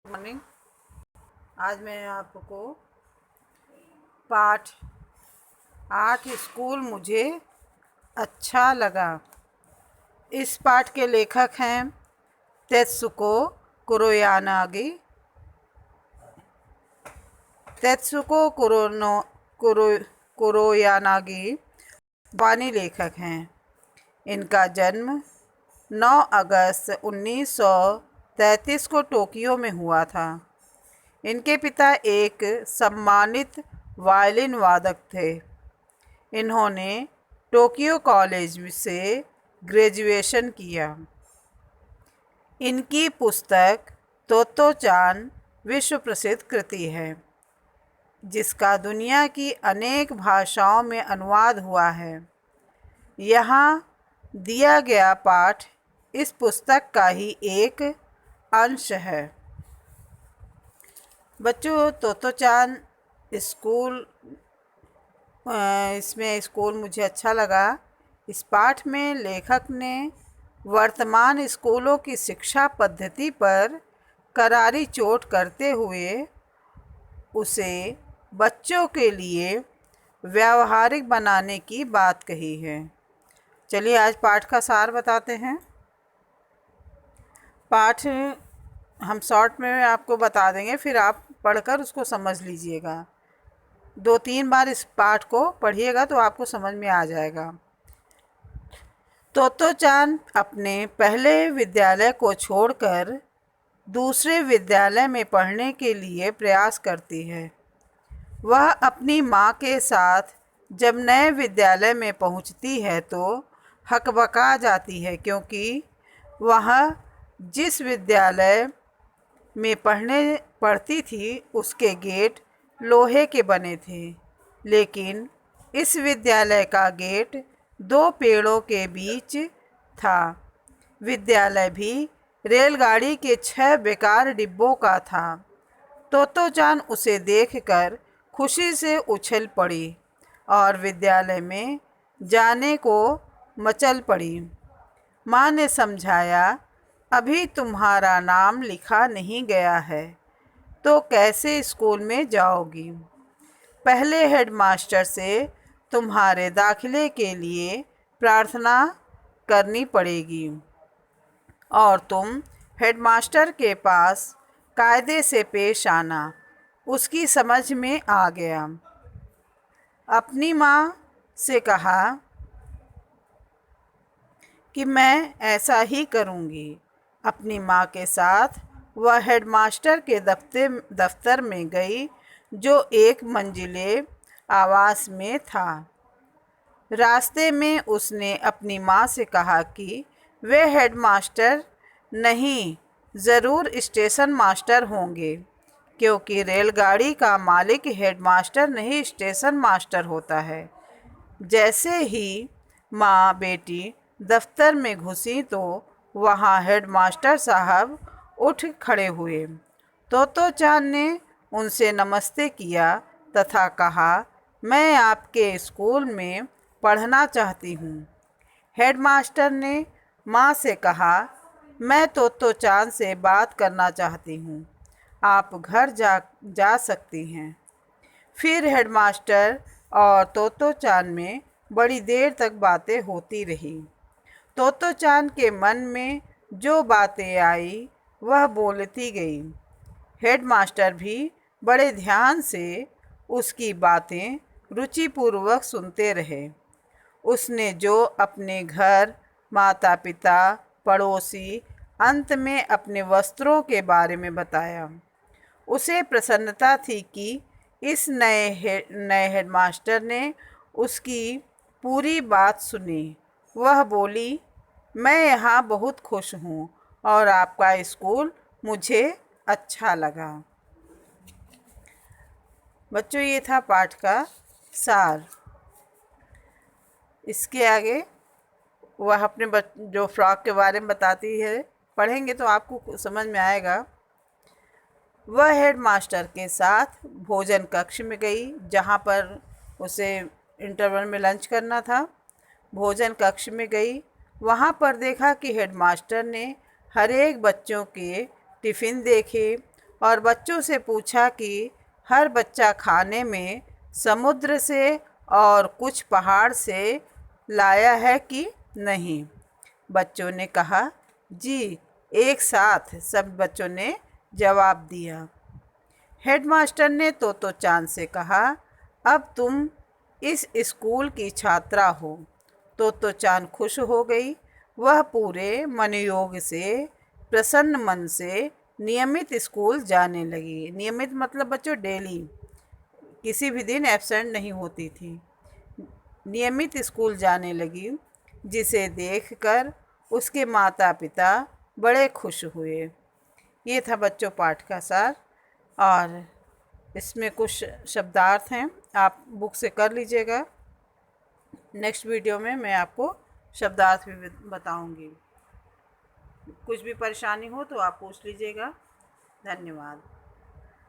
Morning. आज मैं आपको पाठ 8 स्कूल मुझे अच्छा लगा। इस पाठ के लेखक हैं तेत्सुको कुरोयानागी। तेत्सुको कुरोयानागी जापानी लेखक हैं। इनका जन्म 9 अगस्त 1933 को टोक्यो में हुआ था। इनके पिता एक सम्मानित वायलिन वादक थे। इन्होंने टोक्यो कॉलेज से ग्रेजुएशन किया। इनकी पुस्तक तोत्तो-चान विश्व प्रसिद्ध कृति है, जिसका दुनिया की अनेक भाषाओं में अनुवाद हुआ है। यहाँ दिया गया पाठ इस पुस्तक का ही एक अंश है। बच्चों, तोत्तो-चान स्कूल इसमें स्कूल मुझे अच्छा लगा। इस पाठ में लेखक ने वर्तमान स्कूलों की शिक्षा पद्धति पर करारी चोट करते हुए उसे बच्चों के लिए व्यावहारिक बनाने की बात कही है। चलिए आज पाठ का सार बताते हैं। पाठ हम शॉर्ट में आपको बता देंगे, फिर आप पढ़कर उसको समझ लीजिएगा। 2-3 बार इस पाठ को पढ़िएगा तो आपको समझ में आ जाएगा। तोत्तो-चान अपने पहले विद्यालय को छोड़कर दूसरे विद्यालय में पढ़ने के लिए प्रयास करती है। वह अपनी माँ के साथ जब नए विद्यालय में पहुँचती है तो हकबका जाती है, क्योंकि वह जिस विद्यालय में पढ़ती थी उसके गेट लोहे के बने थे, लेकिन इस विद्यालय का गेट 2 पेड़ों के बीच था। विद्यालय भी रेलगाड़ी के 6 बेकार डिब्बों का था। तोत्तो-चान उसे देखकर खुशी से उछल पड़ी और विद्यालय में जाने को मचल पड़ी। माँ ने समझाया, अभी तुम्हारा नाम लिखा नहीं गया है तो कैसे स्कूल में जाओगी? पहले हेडमास्टर से तुम्हारे दाखिले के लिए प्रार्थना करनी पड़ेगी और तुम हेडमास्टर के पास कायदे से पेश आना। उसकी समझ में आ गया। अपनी माँ से कहा कि मैं ऐसा ही करूँगी। अपनी माँ के साथ वह हेडमास्टर के दफ्तर में गई, जो 1 मंजिले आवास में था। रास्ते में उसने अपनी माँ से कहा कि वे हेडमास्टर नहीं, ज़रूर स्टेशन मास्टर होंगे, क्योंकि रेलगाड़ी का मालिक हेडमास्टर नहीं स्टेशन मास्टर होता है। जैसे ही माँ बेटी दफ्तर में घुसी तो वहाँ हेडमास्टर साहब उठ खड़े हुए। तोत्तो-चान ने उनसे नमस्ते किया तथा कहा, मैं आपके स्कूल में पढ़ना चाहती हूँ। हेडमास्टर ने माँ से कहा, मैं तोत्तो-चान से बात करना चाहती हूँ, आप घर जा सकती हैं। फिर हेडमास्टर और तोत्तो-चान में बड़ी देर तक बातें होती रही। तोत्तो-चान के मन में जो बातें आई वह बोलती गई। हेडमास्टर भी बड़े ध्यान से उसकी बातें रुचिपूर्वक सुनते रहे। उसने जो अपने घर, माता पिता, पड़ोसी, अंत में अपने वस्त्रों के बारे में बताया। उसे प्रसन्नता थी कि इस नए हेडमास्टर ने उसकी पूरी बात सुनी। वह बोली, मैं यहाँ बहुत खुश हूँ और आपका स्कूल मुझे अच्छा लगा। बच्चों, ये था पाठ का सार। इसके आगे वह अपने जो फ्रॉक के बारे में बताती है, पढ़ेंगे तो आपको समझ में आएगा। वह हेडमास्टर के साथ भोजन कक्ष में गई, जहाँ पर उसे इंटरवल में लंच करना था। भोजन कक्ष में गई, वहाँ पर देखा कि हेडमास्टर ने हर एक बच्चों के टिफ़िन देखे और बच्चों से पूछा कि हर बच्चा खाने में समुद्र से और कुछ पहाड़ से लाया है कि नहीं। बच्चों ने कहा, जी, एक साथ। सब बच्चों ने जवाब दिया। हेडमास्टर ने तोतो चांद से कहा, अब तुम इस स्कूल की छात्रा हो। तोतो चांद खुश हो गई। वह पूरे मनोयोग से, प्रसन्न मन से नियमित स्कूल जाने लगी। नियमित मतलब बच्चों डेली, किसी भी दिन एब्सेंट नहीं होती थी। नियमित स्कूल जाने लगी, जिसे देखकर उसके माता पिता बड़े खुश हुए। ये था बच्चों पाठ का सार, और इसमें कुछ शब्दार्थ हैं, आप बुक से कर लीजिएगा। नेक्स्ट वीडियो में मैं आपको शब्दार्थ भी बताऊंगी। कुछ भी परेशानी हो तो आप पूछ लीजिएगा। धन्यवाद।